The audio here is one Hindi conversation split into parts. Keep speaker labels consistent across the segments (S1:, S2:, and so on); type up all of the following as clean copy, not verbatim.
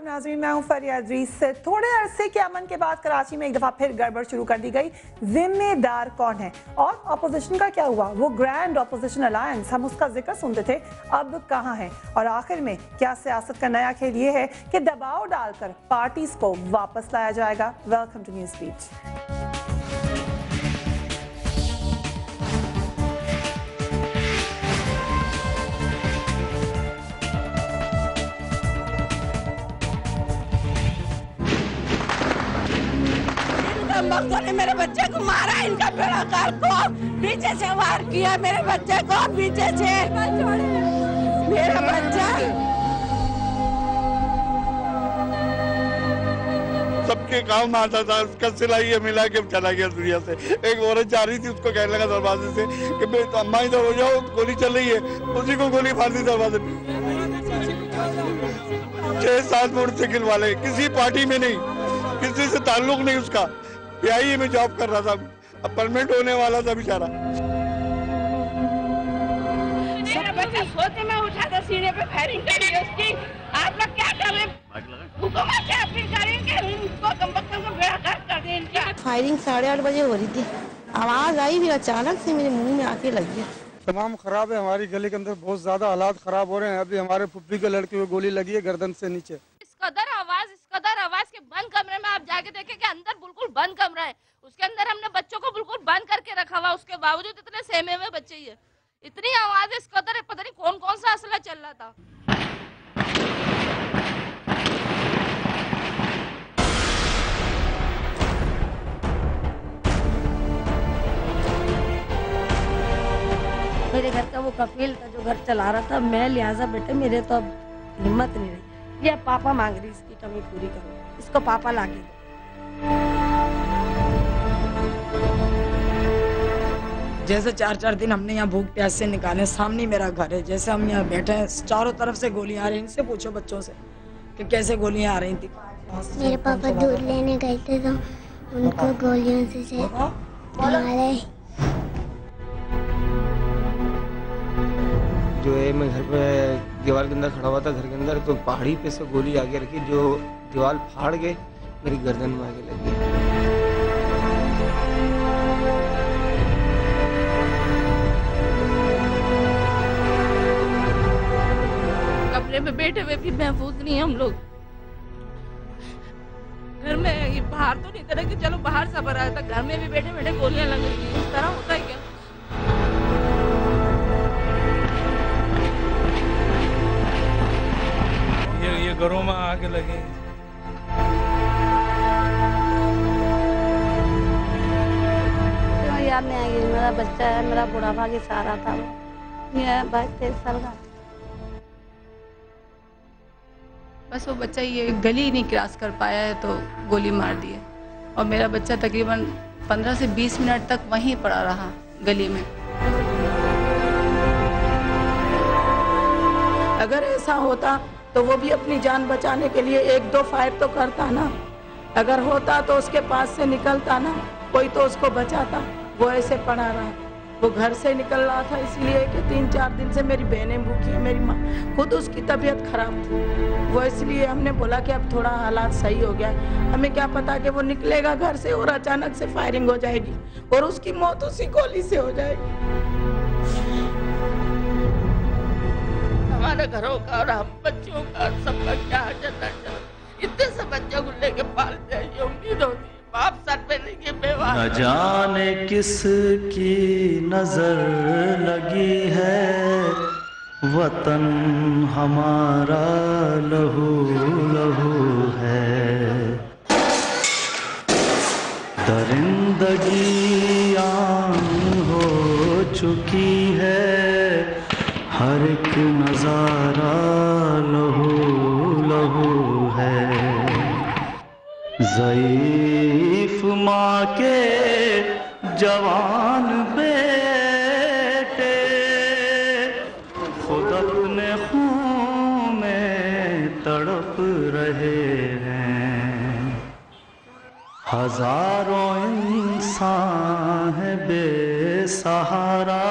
S1: नाज़रीन, मैं हूं फरिया अजीज। थोड़े अरसे के अमन के बाद कराची में एक दफ़ा फिर गड़बड़ शुरू कर दी गई। जिम्मेदार कौन है और अपोजिशन का क्या हुआ? वो ग्रैंड अपोजिशन अलायंस, हम उसका जिक्र सुनते थे, अब कहाँ है? और आखिर में क्या सियासत का नया खेल ये है कि दबाव डालकर पार्टीज को वापस लाया जाएगा? Welcome to news beat.
S2: मकदूर ने मेरे बच्चे को मारा, इनका बेड़ाकार को पीछे से वार किया, मेरे बच्चे को पीछे से। मेरा बच्चा
S3: सबके काम आता था, उसका सिलाई मिला के चला गया दुनिया से। एक औरत जा रही थी, उसको कहने लगा दरवाजे से कि अम्मा इधर हो जाओ, गोली चल रही है, उसी को गोली मार दी दरवाजे पे। 6-7 मोटरसाइकिल वाले, किसी पार्टी में नहीं, किसी से ताल्लुक नहीं उसका, पीआईए में जॉब कर रहा था, अब परमानेंट होने वाला था बेचारा।
S2: मेरा बच्चा सोते में उठा था, सीने पे फायरिंग करी उसकी। आप लोग क्या कर रहे हैं? हुकूमत से अपील करें कि इनको कमबख्तों को बेड़ाकार कर दें इनका।
S4: फायरिंग 8:30 बजे हो रही थी, आवाज आई भी अचानक से मेरे मुंह में आके लग गया।
S5: तमाम खराब है, हमारी गली के अंदर बहुत ज्यादा हालात खराब हो रहे हैं। अभी हमारे फुप्पी के लड़के को गोली लगी है गर्दन से नीचे।
S2: इस कदर आवाज के बंद कमरे में आप जाके देखें कि अंदर बिल्कुल बंद कमरा है, उसके अंदर हमने बच्चों को बिल्कुल बंद करके रखा हुआ, उसके बावजूद इतने सहमे हुए बच्चे ही है। इतनी आवाज इस कदर, पता नहीं कौन कौन सा असला चल रहा था। मेरे घर का वो कफील था जो घर चला रहा था, मैं लिहाजा बेटे मेरे तो अब हिम्मत नहीं रही। ये पापा मांग रही, इसकी कमी पूरी करो, इसको पापा लाके दो।
S6: जैसे 4-4 दिन हमने यहाँ भूख प्यास से निकाले, सामने मेरा घर है, जैसे हम यहाँ बैठे हैं, चारों तरफ से गोलियां आ रही हैं। इनसे पूछो बच्चों से कि कैसे गोलियां आ रही थी।
S7: मेरे पापा दूध लेने गए थे तो उनको गोलियों से मारे।
S8: जो है मैं घर पे दीवार के अंदर खड़ा हुआ था, घर के अंदर, तो पहाड़ी पे से गोली आगे रखी, जो दीवार फाड़ के मेरी गर्दन में आगे लगी।
S2: कमरे में बैठे हुए भी महफूज नहीं हम लोग। घर में ये बाहर तो नहीं तरह कि चलो बाहर से भरा था, घर में भी बैठे बैठे गोलियां लग रही है। इस तरह होता है क्या?
S9: ये घरों में आके लगे।
S4: याद नहीं आएगी, मेरा बच्चा है, मेरा बुढ़ापा की सहारा था। ये 22-23 साल का।
S2: बस वो बच्चा ये गली नहीं क्रॉस कर पाया है तो गोली मार दी है, और मेरा बच्चा तकरीबन 15 से 20 मिनट तक वहीं पड़ा रहा गली में।
S6: अगर ऐसा होता तो वो भी अपनी जान बचाने के लिए 1-2 फायर तो करता ना। अगर होता तो उसके पास से निकलता ना, कोई तो उसको बचाता। वो ऐसे पड़ा रहा, वो घर से निकल रहा था, इसलिए कि 3-4 दिन से मेरी बहनें भूखी है, मेरी माँ खुद, उसकी तबीयत खराब थी। वो इसलिए हमने बोला कि अब थोड़ा हालात सही हो गया, हमें क्या पता कि वो निकलेगा घर से और अचानक से फायरिंग हो जाएगी और उसकी मौत उसी गोली से हो जाएगी।
S2: हमारे घरों का और हम बच्चों का सबका क्या चलना चाहिए? इतने से बच्चों को लेके पालते हैं, ये उम्मीद होती है बाप सर पे लेके बेवा।
S10: न जाने किसकी नजर लगी है, वतन हमारा लहू लहू है। दरिंदगी आन हो चुकी है, हर एक नजारा लहू लहू है। ज़ईफ माँ के जवान बेटे खुद अपने खून में तड़प रहे हैं। हजारों इंसान है बेसहारा,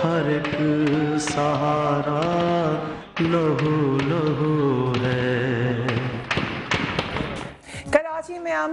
S10: हर एक सहारा लहू लहू है।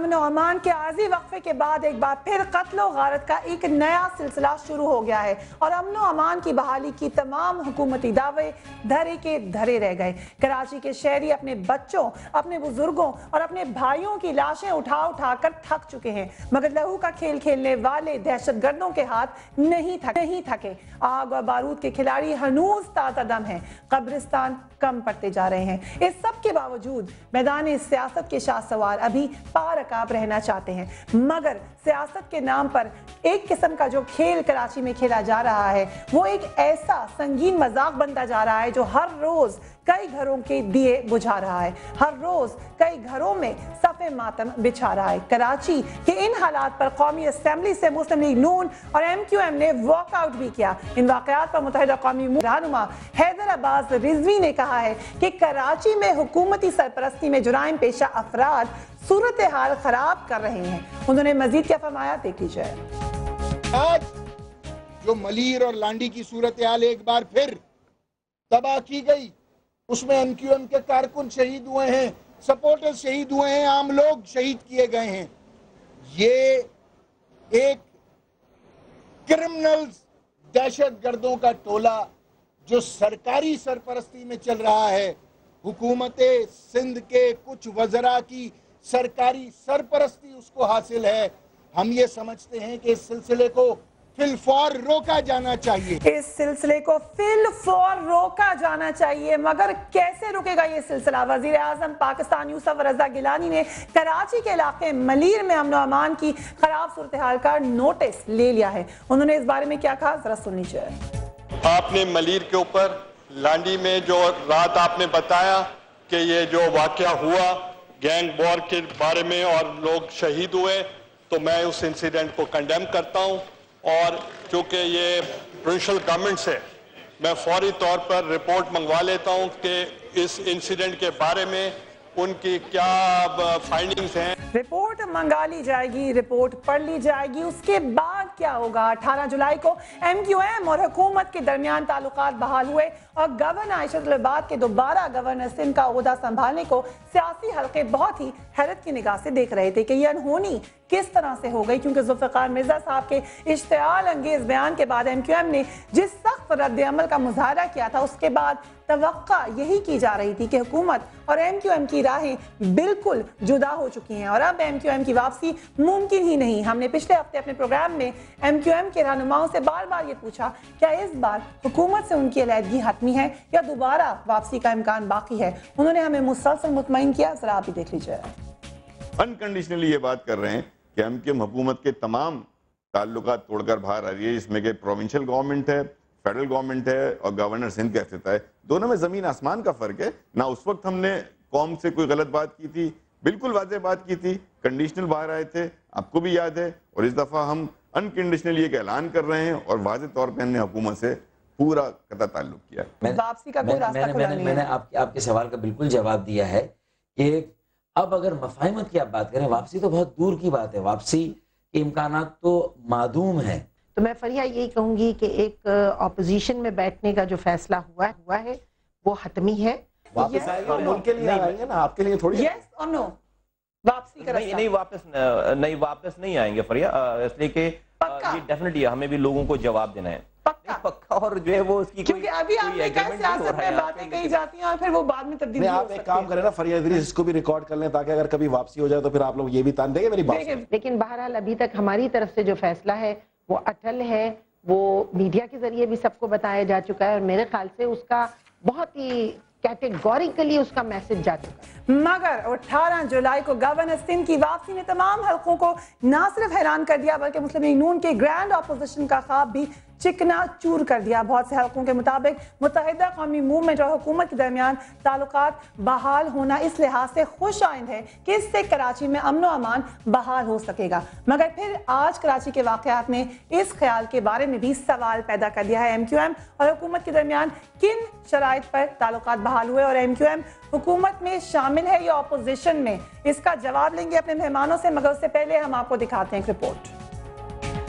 S1: अमन और अमान के आर्जी वक्फे के बाद एक बार फिर कत्ल और गारत का एक नया सिलसिला शुरू हो गया है और अमन और अमान की बहाली की तमाम हुकूमती दावे धरे के धरे रह गए। कराची के शहरी अपने बच्चों, अपने बुजुर्गों और अपने भाइयों की लाशें उठा उठा कर थक चुके हैं, मगर लहू का खेल खेलने वाले दहशतगर्दों के हाथ नहीं थके। आग और बारूद के खिलाड़ी हनूज ताज़ा दम हैं, कब्रिस्तान कम पड़ते जा रहे हैं। इस सब के बावजूद मैदान सियासत के शाहसवार अभी पारकाब रहना चाहते हैं, मगर सियासत के नाम पर एक किस्म का जो खेल कराची में खेला जा रहा है वो एक ऐसा संगीन मजाक बनता जा रहा है जो हर रोज कई घरों के दिए बुझा रहा है, हर रोज कई घरों में सफ़े मातम बिछा रहा है। कराची के इन हालात पर कौमी असेंबली से मुस्लिम लीग नून और MQM ने वॉकआउट भी किया। इन वाक़यात पर मुत्तहिदा कौमी रहनुमा हैदर अब्बास रिजवी ने कहा है कि कराची में हुकूमती सरपरस्ती में जुराइम पेशा अफराद सूरत हाल खराब कर रहे हैं। उन्होंने मजीद क्या फरमाया, देख लीजिए।
S11: आज जो मलीर और लांडी की सूरत हाल एक बार फिर तबाह की गई, उसमें MQM के कारकुन शहीद हुए हैं, सपोर्टर्स शहीद हुए हैं, आम लोग शहीद किए गए हैं। ये एक क्रिमिनल्स, दहशतगर्दों का टोला जो सरकारी सरपरस्ती में चल रहा है, हुकूमत सिंध के कुछ वज़रा की सरकारी सरपरस्ती उसको हासिल है। हम ये समझते हैं कि इस सिलसिले को फिलफौर रोका जाना चाहिए।
S1: इस सिलसिले को फिलफौर रोका जाना चाहिए, मगर कैसे रुकेगा ये सिलसिला? वजीर आजम पाकिस्तान यूसुफ रजा गिलानी ने कराची के इलाके मलीर में अमन और अमान की खराब सूरत हाल का नोटिस ले लिया है। उन्होंने इस बारे में क्या कहा, जरा सुन लीजिए।
S12: आपने मलीर के ऊपर लांडी में जो रात आपने बताया कि ये जो वाकया हुआ गैंग वॉर के बारे में और लोग शहीद हुए, तो मैं उस इंसिडेंट को कंडेम करता हूँ और चूंकि ये प्रोविंशियल गवर्नमेंट से मैं फौरी तौर पर रिपोर्ट मंगवा लेता हूँ कि इस इंसिडेंट के बारे में उनकी क्या फाइंडिंग्स हैं।
S1: रिपोर्ट मंगा ली जाएगी, रिपोर्ट पढ़ ली जाएगी, उसके बाद क्या होगा? 18 जुलाई को MQM और हुकूमत के दरमियान ताल्लुकात बहाल हुए और गवर्नर आयशा तलबात के दोबारा गवर्नर सिंध का ओहदा संभालने को सियासी हल्के बहुत ही हैरत की निगाह से देख रहे थे कि यह अनहोनी किस तरह से हो गई, क्योंकि जुल्फ़िकार मिर्जा साहब के इश्तियाल अंगेज बयान के बाद MQM ने जिस सख्त रद्द अमल का मुजाहरा किया था, उसके बाद तवक्का यही की जा रही थी कि हुकूमत और MQM की राहें बिल्कुल जुदा हो चुकी हैं और अब MQM की वापसी मुमकिन ही नहीं। हमने पिछले हफ्ते अपने प्रोग्राम में MQM के रहनुमाओं से बार बार ये पूछा, क्या इस बार हुकूमत से उनकी अलहदगी हतमी है या दोबारा वापसी का इम्कान बाकी है? उन्होंने हमें मुसलसल मुतमईन किया, जरा आप भी देख लीजिए।
S13: अनकंडीशनली ये बात कर रहे हैं कि MQM हुकूमत के तमाम ताल्लुकात तोड़कर बाहर आ रही है, इसमें कि प्रोविंशियल गवर्नमेंट है, फेडरल गवर्नमेंट है और गवर्नर सिंध का इख्तितार है। दोनों में जमीन आसमान का फर्क है ना। उस वक्त हमने कौम से कोई गलत बात की थी, बिल्कुल वाज़ेह बात की थी, कंडीशनल बाहर आए थे, आपको भी याद है। और इस दफा हम अनकंडीशनली एक ऐलान कर रहे हैं और वाज़ेह तौर पर हमने हुकूमत से पूरा कतई ताल्लुक किया।
S1: वापसी का कोई रास्ता खुला नहीं है।
S14: मैंने आपके सवाल का बिल्कुल जवाब दिया है कि अब अगर मफाहिमत की आप बात करें, वापसी तो बहुत दूर की बात है, वापसी के इम्कानात तो मादूम है।
S15: तो मैं फरिया यही कहूंगी कि एक ऑपोजिशन में बैठने का जो फैसला हुआ है वो हतमी है।
S16: वापस आएंगे मुल्क के लिए आएंगे ना, आपके लिए थोड़ी।
S1: यस और नो, वापसी का रास्ता
S16: नहीं वापस नहीं आएंगे फरिया, इसलिए कि ये डेफिनेटली हमें भी लोगों को जवाब देना है पक्का। और जो है वो उसकी
S1: क्योंकि अभी आपने कहा सियासत में बातें कही जाती हैं और फिर वो बाद में तब्दील हो
S16: सकती है। आप एक काम करें ना फरिया इदरीस, इसको भी रिकॉर्ड कर लें ताकि अगर कभी वापसी हो जाए तो फिर आप लोग ये भी तान देंगे मेरी बात।
S15: लेकिन बहरहाल अभी तक हमारी तरफ से जो फैसला है वो अटल है, वो मीडिया के जरिए भी सबको बताया जा चुका है और मेरे ख्याल से उसका बहुत ही कैटेगोरिकली उसका मैसेज जा चुका है।
S1: मगर 18 जुलाई को गवर्नर सिंध की वापसी ने तमाम हल्कों को ना सिर्फ हैरान कर दिया बल्कि मुस्लिम लीग नून के ग्रैंड ऑपोजिशन का ख्वाब भी चिकना चूर कर दिया। बहुत से हल्कों के मुताबिक मुत्तहिदा कौमी मूवमेंट और हुकूमत के दरमियान ताल्लुकात बहाल होना इस लिहाज से खुश आइंद है कि इससे कराची में अमन और अमान बहाल हो सकेगा। मगर फिर आज कराची के वाक़यात ने इस ख्याल के बारे में भी सवाल पैदा कर दिया है। MQM और हुकूमत के दरमियान किन शराइत पर ताल्लुकात बहाल हुए और MQM हुकूमत में शामिल है या अपोजिशन में? इसका जवाब लेंगे अपने मेहमानों से, मगर उससे पहले हम आपको दिखाते हैं एक रिपोर्ट।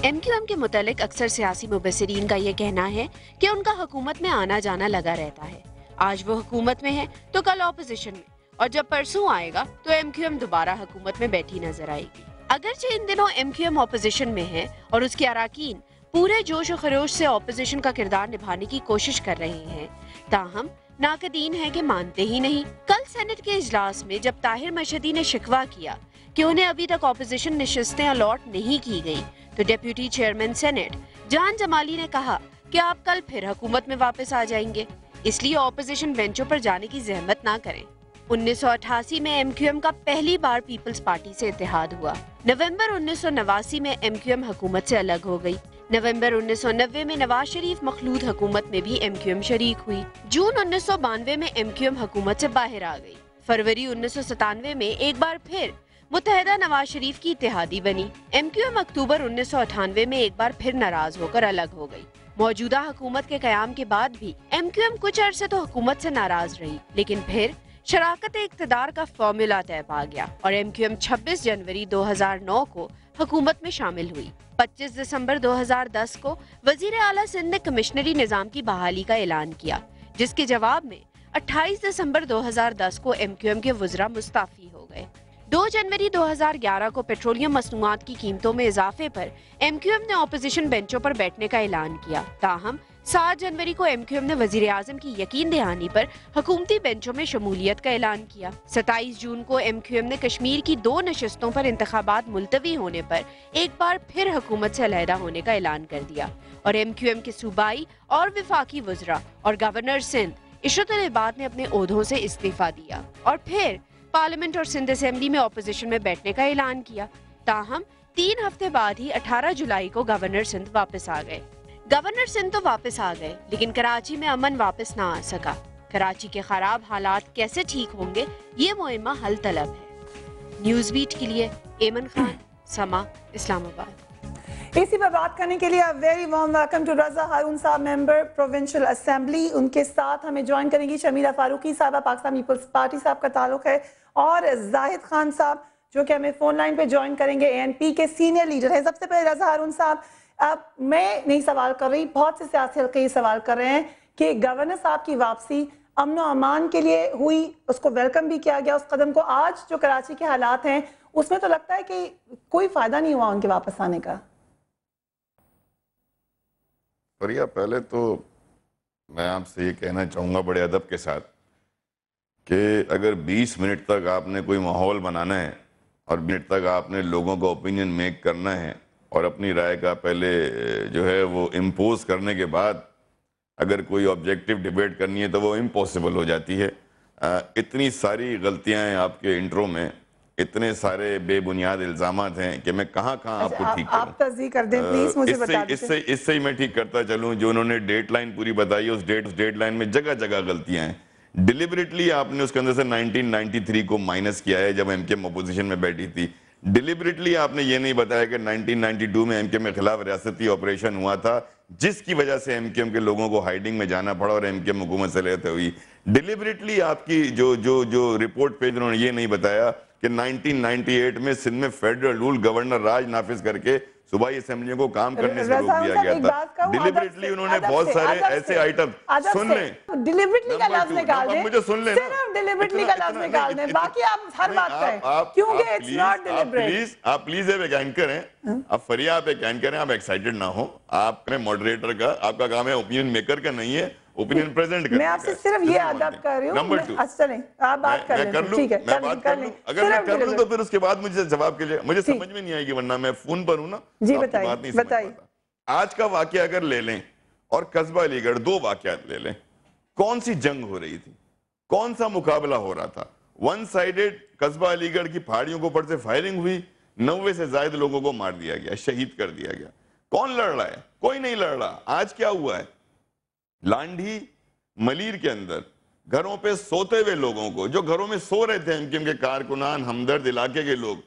S17: MQM के मुतालिक अक्सर सियासी मुबस्सिरीन का ये कहना है कि उनका हुकूमत में आना जाना लगा रहता है। आज वो हुकूमत में है तो कल ऑपोजिशन में और जब परसों आएगा तो एमक्यूएम दोबारा हुकूमत में बैठी नजर आएगी। अगरचे इन दिनों एमक्यूएम ऑपोजिशन में है और उसके अराकीन पूरे जोश और खरोश से ऑपोजिशन का किरदार निभाने की कोशिश कर रहे हैं, ताहम नाकदीन है कि मानते ही नहीं। कल सेनेट के इजलास में जब ताहिर मशहदी ने शिकवा किया कि उन्हें अभी तक ऑपोजिशन नशिस्तें अलॉट नहीं की गई, तो डेप्यूटी चेयरमैन सेनेट जान जमाली ने कहा कि आप कल फिर हुकूमत में वापस आ जाएंगे, इसलिए ऑपोजिशन बेंचों पर जाने की जहमत ना करें। 1988 में एमक्यूएम का पहली बार पीपल्स पार्टी से इत्तेहाद हुआ। नवंबर 1989 में एमक्यूएम हुकूमत से अलग हो गई। नवंबर 1990 में नवाज शरीफ मखलूद हुकूमत में भी एमक्यूएम शरीक हुई। जून 1992 में एमक्यूएम हुकूमत से बाहर आ गई। फरवरी 1997 में एक बार फिर मुत्तहिदा नवाज शरीफ की इत्तेहादी बनी। एमक्यूएम अक्टूबर 1998 में एक बार फिर नाराज होकर अलग हो गई। मौजूदा हुकूमत के कयाम के बाद भी एमक्यूएम कुछ अरसे तो हुकूमत से नाराज रही, लेकिन फिर शराकत इक़्तिदार का फॉर्मूला तय पा गया और एमक्यूएम 26 जनवरी 2009 को हुकूमत में शामिल हुई। 25 दिसंबर 2010 को वजीर आला सिंध ने कमिश्नरी निजाम की बहाली का ऐलान किया, जिसके जवाब में 28 दिसंबर 2010 को एमक्यूएम के वज़रा मुस्ताफी हो गए। 2 जनवरी 2011 को पेट्रोलियम मसनूआत की कीमतों में इजाफे पर एमक्यूएम ने ऑपोजिशन बेंचों पर बैठने का ऐलान किया। ताहम 7 जनवरी को एमक्यूएम ने वजीर आज़म की यकीन दहानी पर हुकूमती बेंचों में शमूलियत का ऐलान किया। 27 जून को एमक्यूएम ने कश्मीर की 2 नशिस्तों पर इंतखाबात मुलतवी होने पर एक बार फिर हुकूमत से अलहदा होने का ऐलान कर दिया और एमक्यूएम के सूबाई और विफाकी वज़रा और गवर्नर सिंध इशरत उल इबाद ने अपने ओहदों से इस्तीफा दिया और फिर पार्लियामेंट और सिंध असेंबली में ऑपोजिशन में बैठने का ऐलान किया। ताहम 3 हफ्ते बाद ही 18 जुलाई को गवर्नर सिंध वापस आ गए। गवर्नर सिंध तो वापस आ गए, लेकिन कराची में अमन वापस ना आ सका। कराची के खराब हालात कैसे ठीक होंगे, ये मुहिम्मा हल तलब है। न्यूज़ बीट के लिए एमन खान, समा, इस्लामाबाद।
S1: इसी पर बात करने के लिए वेरी वार्म वेलकम टू रजा हारून साहब, मेंबर प्रोविंशियल असेंबली। उनके साथ हमें ज्वाइन करेंगी शमीरा फारूकी साहबा, पाकिस्तान पीपल्स पार्टी साहब का ताल्लुक है, और जाहिद खान साहब जो कि हमें फोन लाइन पे ज्वाइन करेंगे, एएनपी के सीनियर लीडर हैं। सबसे पहले रजा हारून साहब, अब मैं नहीं सवाल कर रही, बहुत से सियासी हल्के ये सवाल कर रहे हैं कि गवर्नर साहब की वापसी अमन और अमान के लिए हुई, उसको वेलकम भी किया गया उस कदम को। आज जो कराची के हालात हैं उसमें तो लगता है कि कोई फायदा नहीं हुआ उनके वापस आने का।
S13: फरिया, पहले तो मैं आपसे ये कहना चाहूँगा बड़े अदब के साथ कि अगर 20 मिनट तक आपने कोई माहौल बनाना है और मिनट तक आपने लोगों का ओपिनियन मेक करना है और अपनी राय का पहले जो है वो इम्पोज करने के बाद अगर कोई ऑब्जेक्टिव डिबेट करनी है तो वो इम्पॉसिबल हो जाती है। इतनी सारी गलतियां हैं आपके इंट्रो में, इतने सारे बेबुनियाद इल्जामात हैं कि मैं कहाँ आपको ठीक करूं।
S1: आप तस्दीक कर दें प्लीज, मुझे बता दीजिए।
S13: इससे ही मैं ठीक करता चलूं। जो उन्होंने डेडलाइन पूरी बताई है, उस डेडलाइन में जगह जगह गलतियां हैं। डिलिबरेटली आपने उसके अंदर से 1993 को माइनस किया है जब एमकेएम अपोजिशन में बैठी थी। डिलिबरेटली आपने ये नहीं बताया कि 1992 में एमकेएम के खिलाफ रियासती ऑपरेशन हुआ था, जिसकी वजह से एमकेएम के लोगों को हाइडिंग में जाना पड़ा और एमकेएम हुकूमत से लेते हुई। डिलिबरेटली आपकी जो रिपोर्ट पेज उन्होंने ये नहीं बताया कि 1998 में सिंध में फेडरल रूल गवर्नर राज नाफिज करके सूबाई असेंबलियों को काम करने से रोक दिया गया था। डिलिबरेटली उन्होंने बहुत सारे ऐसे आइटम, सुन लें,
S1: डिलिबरेटली का लफ्ज निकाल दें,
S13: मुझे सुन लें,
S1: सिर्फ डिलिबरेटली का लफ्ज निकाल दें, बाकी आप हर बात करें क्योंकि इट्स नॉट डिलिबरेट।
S13: आप प्लीज एक एंकर हैं, आप फरिया, आप एक एंकर हैं, आप एक्साइटेड ना हो। आपने मॉडरेटर का, आपका काम है ओपिनियन मेकर का नहीं है, ओपिनियन प्रेजेंट करने।
S1: मैं आपसे सिर्फ ये अदब कर रही हूं।
S13: नंबर 2,
S1: अच्छा नहीं, आप बात कर लें, ठीक है,
S13: मैं बात कर लूं। अगर मैं कर लूं तो फिर उसके बाद मुझे जवाब के लिए मुझे समझ में नहीं आएगी, वरना मैं फोन पर हूं ना।
S1: जी बताइए।
S13: आज का वाकया अगर ले लें और कस्बा अलीगढ़, 2 वाकयात ले लें, कौन सी जंग हो रही थी, कौन सा मुकाबला हो रहा था? वन साइडेड कस्बा अलीगढ़ की पहाड़ियों के ऊपर से फायरिंग हुई, 90 से ज्यादा लोगों को मार दिया गया, शहीद कर दिया गया। कौन लड़ रहा है? कोई नहीं लड़ रहा। आज क्या हुआ है? लांडी मलीर के अंदर घरों पे सोते हुए लोगों को, जो घरों में सो रहे थे एमकेएम के कारकुनान, हमदर्द इलाके के लोग,